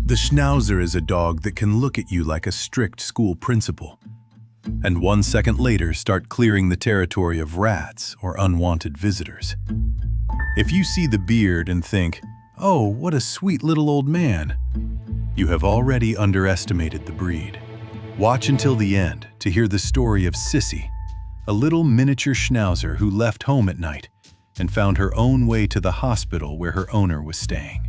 The Schnauzer is a dog that can look at you like a strict school principal, and 1 second later start clearing the territory of rats or unwanted visitors. If you see the beard and think, "Oh, what a sweet little old man," you have already underestimated the breed. Watch until the end to hear the story of Sissy, a little miniature Schnauzer who left home at night and found her own way to the hospital where her owner was staying.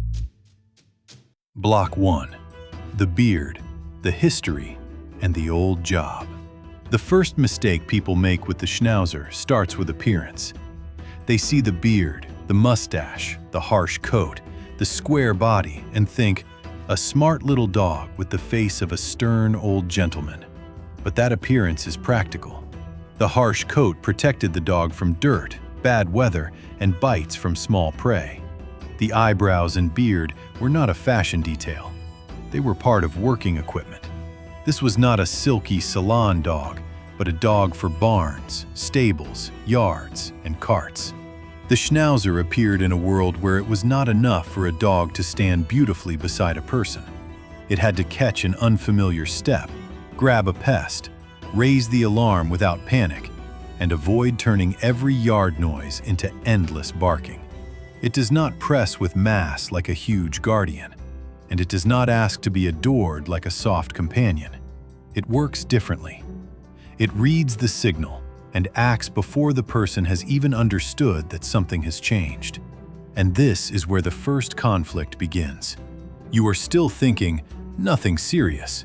Block 1. The beard, the history, and the old job. The first mistake people make with the Schnauzer starts with appearance. They see the beard, the mustache, the harsh coat, the square body, and think, a smart little dog with the face of a stern old gentleman. But that appearance is practical. The harsh coat protected the dog from dirt, bad weather, and bites from small prey. The eyebrows and beard were not a fashion detail. They were part of working equipment. This was not a silky salon dog, but a dog for barns, stables, yards, and carts. The Schnauzer appeared in a world where it was not enough for a dog to stand beautifully beside a person. It had to catch an unfamiliar step, grab a pest, raise the alarm without panic, and avoid turning every yard noise into endless barking. It does not press with mass like a huge guardian, and it does not ask to be adored like a soft companion. It works differently. It reads the signal and acts before the person has even understood that something has changed. And this is where the first conflict begins. You are still thinking, nothing serious,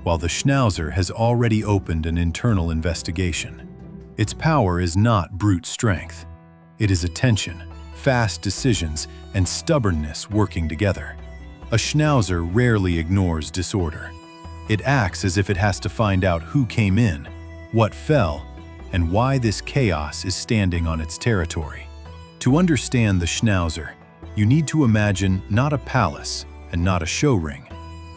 while the Schnauzer has already opened an internal investigation. Its power is not brute strength. It is attention, fast decisions, and stubbornness working together. A Schnauzer rarely ignores disorder. It acts as if it has to find out who came in, what fell, and why this chaos is standing on its territory. To understand the Schnauzer, you need to imagine not a palace and not a show ring,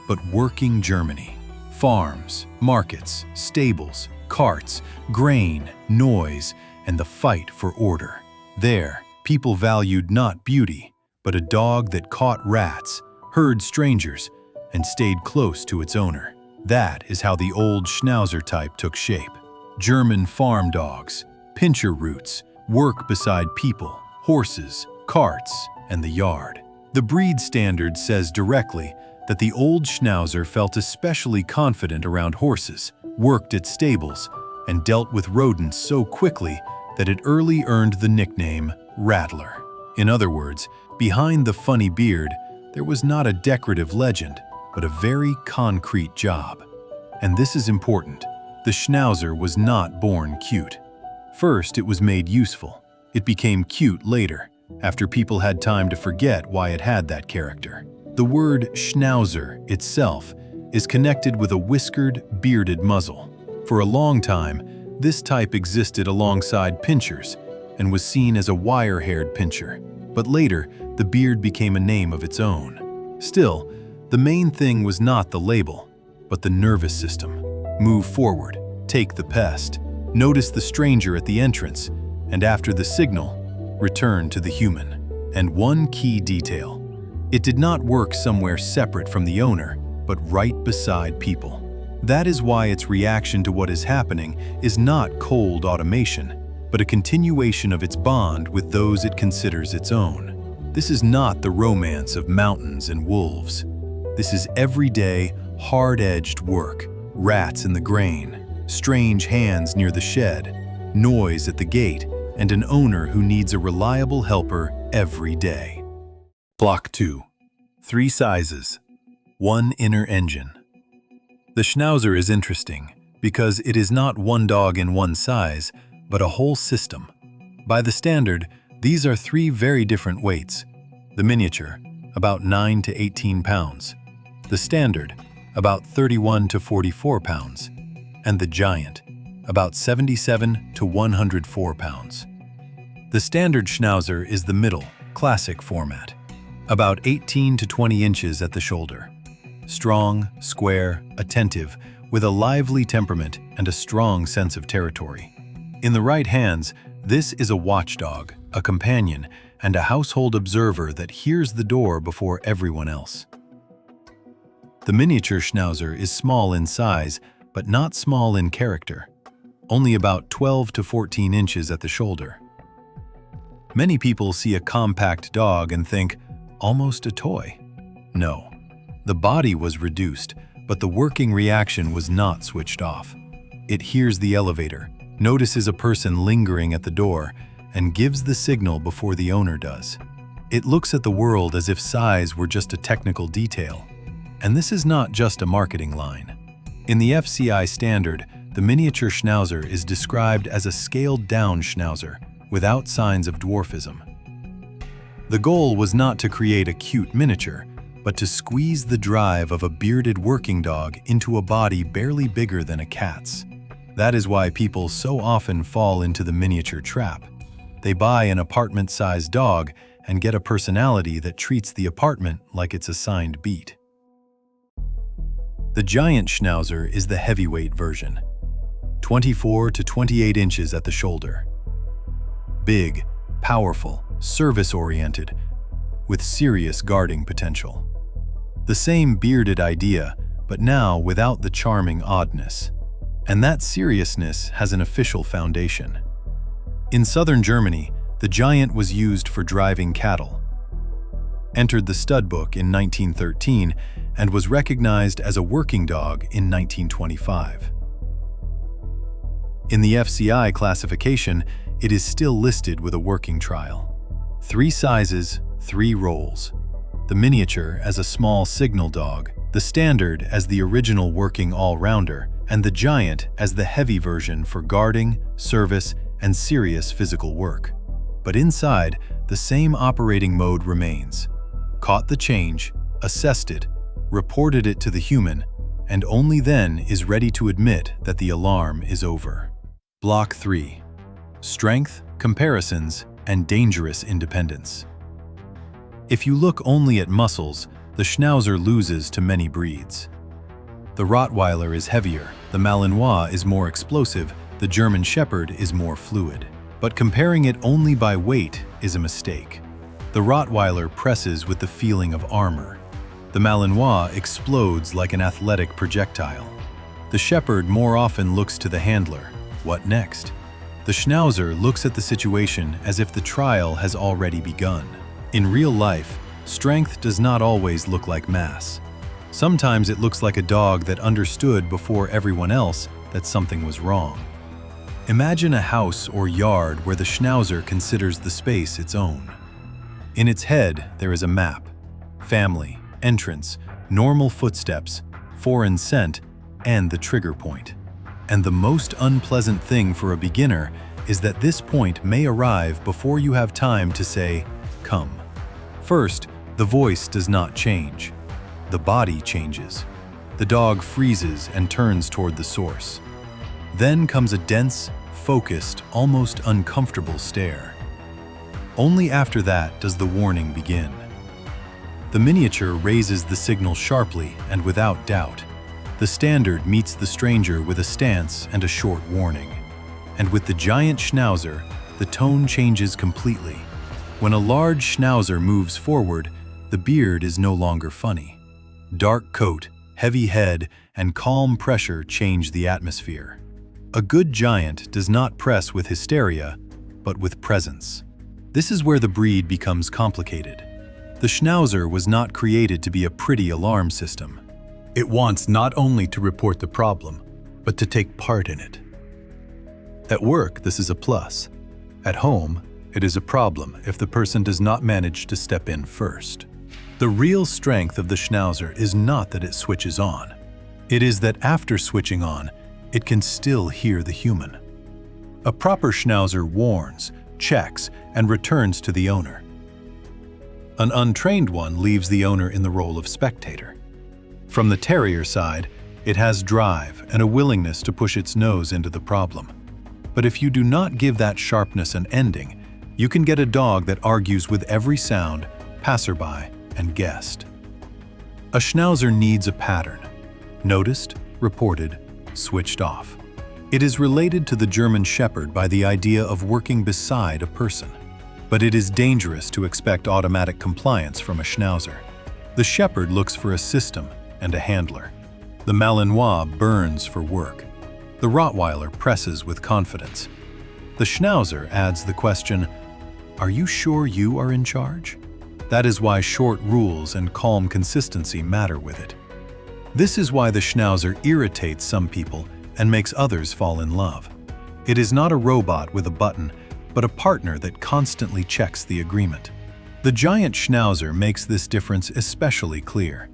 but working Germany. Farms, markets, stables, carts, grain, noise, and the fight for order. There, people valued not beauty, but a dog that caught rats, heard strangers, and stayed close to its owner. That is how the old Schnauzer type took shape. German farm dogs, pincher roots, work beside people, horses, carts, and the yard. The breed standard says directly that the old Schnauzer felt especially confident around horses, worked at stables, and dealt with rodents so quickly that it early earned the nickname rattler. In other words, behind the funny beard, there was not a decorative legend, but a very concrete job. And this is important. The Schnauzer was not born cute. First, it was made useful. It became cute later, after people had time to forget why it had that character. The word Schnauzer itself is connected with a whiskered, bearded muzzle. For a long time, this type existed alongside pinchers and was seen as a wire-haired pincher, but later the beard became a name of its own. Still, the main thing was not the label, but the nervous system. Move forward, take the pest, notice the stranger at the entrance, and after the signal, return to the human. And one key detail: it did not work somewhere separate from the owner, but right beside people. That is why its reaction to what is happening is not cold automation, but a continuation of its bond with those it considers its own. This is not the romance of mountains and wolves. This is everyday, hard-edged work. Rats in the grain, strange hands near the shed, noise at the gate, and an owner who needs a reliable helper every day. Block 2. 3 sizes, 1 inner engine. The Schnauzer is interesting because it is not one dog in one size, but a whole system. By the standard, these are 3 very different weights. The miniature, about 9 to 18 pounds. The standard, about 31 to 44 pounds. And the giant, about 77 to 104 pounds. The standard Schnauzer is the middle, classic format, about 18 to 20 inches at the shoulder. Strong, square, attentive, with a lively temperament and a strong sense of territory. In the right hands, this is a watchdog, a companion, and a household observer that hears the door before everyone else. The miniature Schnauzer is small in size, but not small in character, only about 12 to 14 inches at the shoulder. Many people see a compact dog and think, almost a toy. No, the body was reduced, but the working reaction was not switched off. It hears the elevator, notices a person lingering at the door, and gives the signal before the owner does. It looks at the world as if size were just a technical detail. And this is not just a marketing line. In the FCI standard, the miniature Schnauzer is described as a scaled-down Schnauzer, without signs of dwarfism. The goal was not to create a cute miniature, but to squeeze the drive of a bearded working dog into a body barely bigger than a cat's. That is why people so often fall into the miniature trap. They buy an apartment-sized dog and get a personality that treats the apartment like its assigned beat. The giant Schnauzer is the heavyweight version, 24 to 28 inches at the shoulder. Big, powerful, service-oriented, with serious guarding potential. The same bearded idea, but now without the charming oddness. And that seriousness has an official foundation. In southern Germany, the giant was used for driving cattle, entered the stud book in 1913, and was recognized as a working dog in 1925. In the FCI classification, it is still listed with a working trial. 3 sizes, 3 roles. The miniature as a small signal dog, the standard as the original working all-rounder, and the giant as the heavy version for guarding, service, and serious physical work. But inside, the same operating mode remains. Caught the change, assessed it, reported it to the human, and only then is ready to admit that the alarm is over. Block 3. Strength, comparisons, and dangerous independence. If you look only at muscles, the Schnauzer loses to many breeds. The Rottweiler is heavier, the Malinois is more explosive, the German Shepherd is more fluid. But comparing it only by weight is a mistake. The Rottweiler presses with the feeling of armor. The Malinois explodes like an athletic projectile. The Shepherd more often looks to the handler. What next? The Schnauzer looks at the situation as if the trial has already begun. In real life, strength does not always look like mass. Sometimes it looks like a dog that understood before everyone else that something was wrong. Imagine a house or yard where the Schnauzer considers the space its own. In its head, there is a map, family, entrance, normal footsteps, foreign scent, and the trigger point. And the most unpleasant thing for a beginner is that this point may arrive before you have time to say, "Come." First, the voice does not change. The body changes. The dog freezes and turns toward the source. Then comes a dense, focused, almost uncomfortable stare. Only after that does the warning begin. The miniature raises the signal sharply and without doubt. The standard meets the stranger with a stance and a short warning. And with the giant Schnauzer, the tone changes completely. When a large Schnauzer moves forward, the beard is no longer funny. Dark coat, heavy head, and calm pressure change the atmosphere. A good giant does not press with hysteria, but with presence. This is where the breed becomes complicated. The Schnauzer was not created to be a pretty alarm system. It wants not only to report the problem, but to take part in it. At work, this is a plus. At home, it is a problem if the person does not manage to step in first. The real strength of the Schnauzer is not that it switches on. It is that after switching on, it can still hear the human. A proper Schnauzer warns, checks, and returns to the owner. An untrained one leaves the owner in the role of spectator. From the terrier side, it has drive and a willingness to push its nose into the problem. But if you do not give that sharpness an ending, you can get a dog that argues with every sound, passerby, and guest. A Schnauzer needs a pattern: noticed, reported, switched off. It is related to the German Shepherd by the idea of working beside a person. But it is dangerous to expect automatic compliance from a Schnauzer. The Shepherd looks for a system, and a handler. The Malinois burns for work. The Rottweiler presses with confidence. The Schnauzer adds the question, "Are you sure you are in charge?" That is why short rules and calm consistency matter with it. This is why the Schnauzer irritates some people and makes others fall in love. It is not a robot with a button, but a partner that constantly checks the agreement. The giant Schnauzer makes this difference especially clear.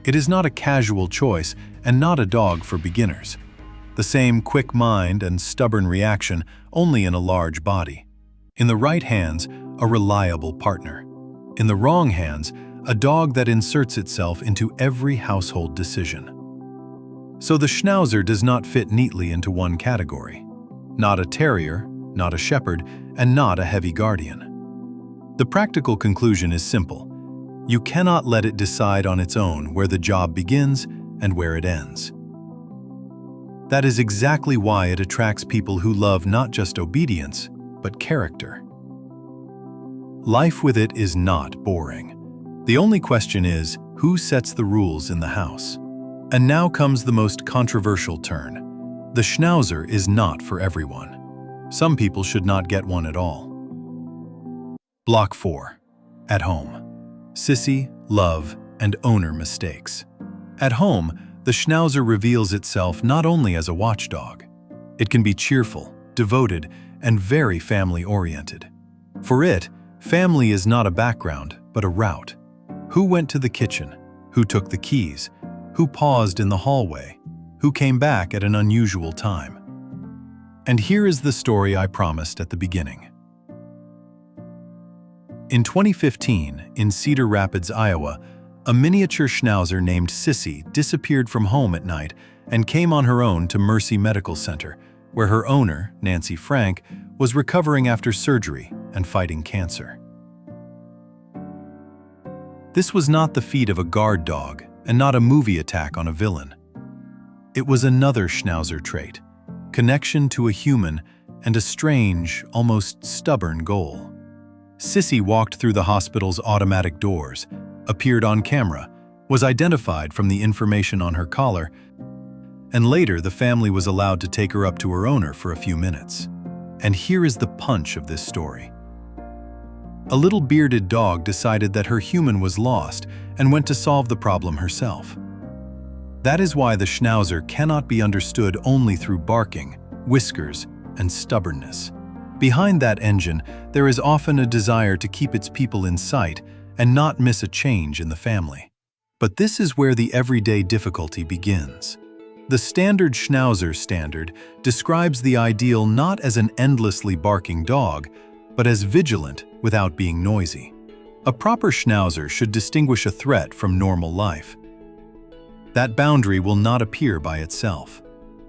It is not a casual choice and not a dog for beginners. The same quick mind and stubborn reaction, only in a large body. In the right hands, a reliable partner. In the wrong hands, a dog that inserts itself into every household decision. So the Schnauzer does not fit neatly into one category. Not a terrier, not a shepherd, and not a heavy guardian. The practical conclusion is simple. You cannot let it decide on its own where the job begins and where it ends. That is exactly why it attracts people who love not just obedience, but character. Life with it is not boring. The only question is, who sets the rules in the house? And now comes the most controversial turn. The Schnauzer is not for everyone. Some people should not get one at all. Block 4. At home. Sissy, love, and owner mistakes. At home, the Schnauzer reveals itself not only as a watchdog. It can be cheerful, devoted, and very family-oriented. For it, family is not a background, but a route. Who went to the kitchen? Who took the keys? Who paused in the hallway? Who came back at an unusual time? And here is the story I promised at the beginning. In 2015, in Cedar Rapids, Iowa, a miniature Schnauzer named Sissy disappeared from home at night and came on her own to Mercy Medical Center, where her owner, Nancy Frank, was recovering after surgery and fighting cancer. This was not the feat of a guard dog and not a movie attack on a villain. It was another Schnauzer trait, connection to a human and a strange, almost stubborn goal. Sissy walked through the hospital's automatic doors, appeared on camera, was identified from the information on her collar, and later the family was allowed to take her up to her owner for a few minutes. And here is the punch of this story. A little bearded dog decided that her human was lost and went to solve the problem herself. That is why the Schnauzer cannot be understood only through barking, whiskers, and stubbornness. Behind that engine, there is often a desire to keep its people in sight and not miss a change in the family. But this is where the everyday difficulty begins. The standard Schnauzer standard describes the ideal not as an endlessly barking dog, but as vigilant without being noisy. A proper Schnauzer should distinguish a threat from normal life. That boundary will not appear by itself.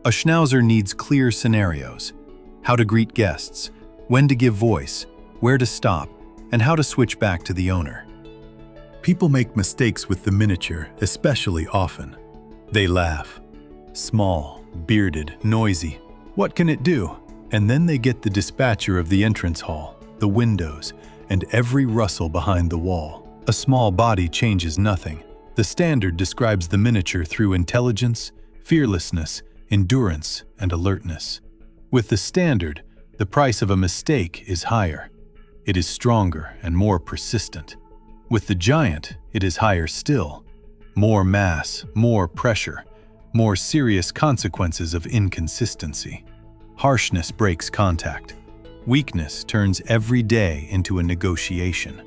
A Schnauzer needs clear scenarios: how to greet guests, when to give voice, where to stop, and how to switch back to the owner. People make mistakes with the miniature, especially often. They laugh. Small, bearded, noisy. What can it do? And then they get the dispatcher of the entrance hall, the windows, and every rustle behind the wall. A small body changes nothing. The standard describes the miniature through intelligence, fearlessness, endurance, and alertness. With the standard, the price of a mistake is higher. It is stronger and more persistent. With the giant, it is higher still. More mass, more pressure, more serious consequences of inconsistency. Harshness breaks contact. Weakness turns every day into a negotiation.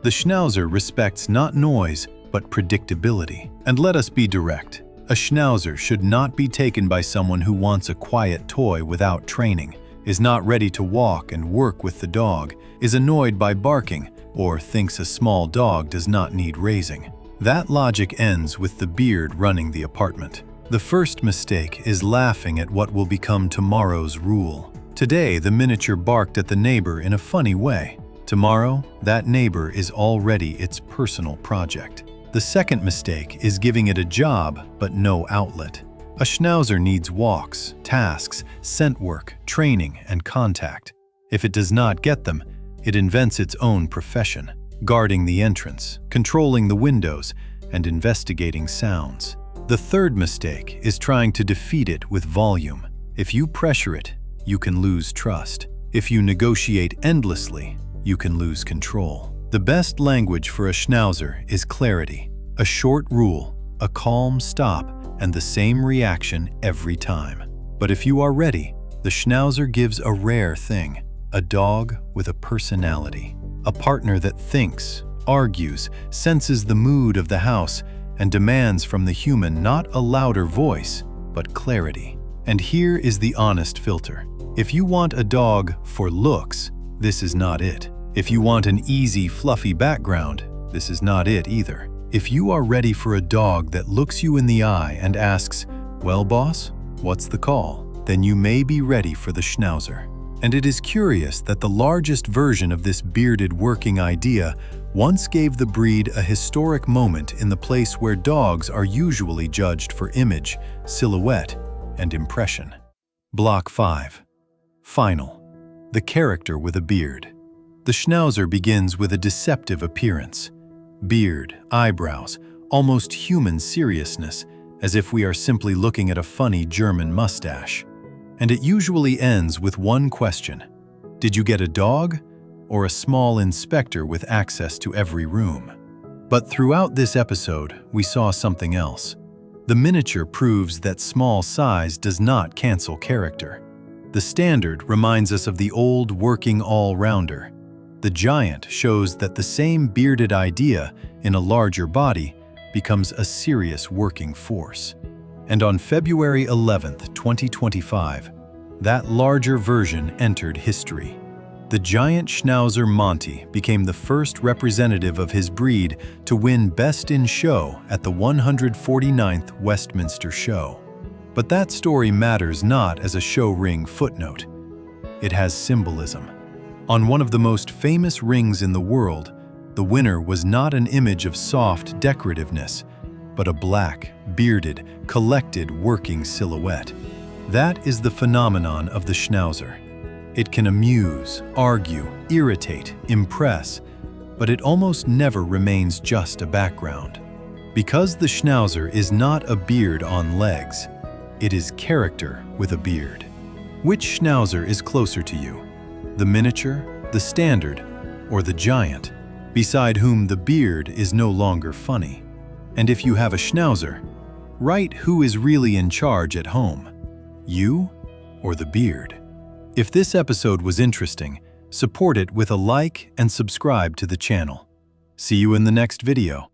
The Schnauzer respects not noise, but predictability. And let us be direct. A Schnauzer should not be taken by someone who wants a quiet toy without training, is not ready to walk and work with the dog, is annoyed by barking, or thinks a small dog does not need raising. That logic ends with the beard running the apartment. The first mistake is laughing at what will become tomorrow's rule. Today, the miniature barked at the neighbor in a funny way. Tomorrow, that neighbor is already its personal project. The second mistake is giving it a job, but no outlet. A Schnauzer needs walks, tasks, scent work, training, and contact. If it does not get them, it invents its own profession, guarding the entrance, controlling the windows, and investigating sounds. The third mistake is trying to defeat it with volume. If you pressure it, you can lose trust. If you negotiate endlessly, you can lose control. The best language for a Schnauzer is clarity. A short rule, a calm stop, and the same reaction every time. But if you are ready, the Schnauzer gives a rare thing, a dog with a personality. A partner that thinks, argues, senses the mood of the house, and demands from the human not a louder voice, but clarity. And here is the honest filter. If you want a dog for looks, this is not it. If you want an easy, fluffy background, this is not it either. If you are ready for a dog that looks you in the eye and asks, "Well, boss, what's the call?" then you may be ready for the Schnauzer. And it is curious that the largest version of this bearded working idea once gave the breed a historic moment in the place where dogs are usually judged for image, silhouette, and impression. Block 5. Final. The character with a beard. The Schnauzer begins with a deceptive appearance. Beard, eyebrows, almost human seriousness, as if we are simply looking at a funny German mustache. And it usually ends with one question: did you get a dog or a small inspector with access to every room? But throughout this episode, we saw something else. The miniature proves that small size does not cancel character. The standard reminds us of the old working all-rounder. The giant shows that the same bearded idea in a larger body becomes a serious working force. And on February 11th, 2025, that larger version entered history. The giant Schnauzer Monty became the first representative of his breed to win Best in Show at the 149th Westminster Show. But that story matters not as a show ring footnote. It has symbolism. On one of the most famous rings in the world, the winner was not an image of soft decorativeness, but a black, bearded, collected working silhouette. That is the phenomenon of the Schnauzer. It can amuse, argue, irritate, impress, but it almost never remains just a background. Because the Schnauzer is not a beard on legs, it is character with a beard. Which Schnauzer is closer to you? The miniature, the standard, or the giant, beside whom the beard is no longer funny? And if you have a Schnauzer, write who is really in charge at home, you or the beard. If this episode was interesting, support it with a like and subscribe to the channel. See you in the next video.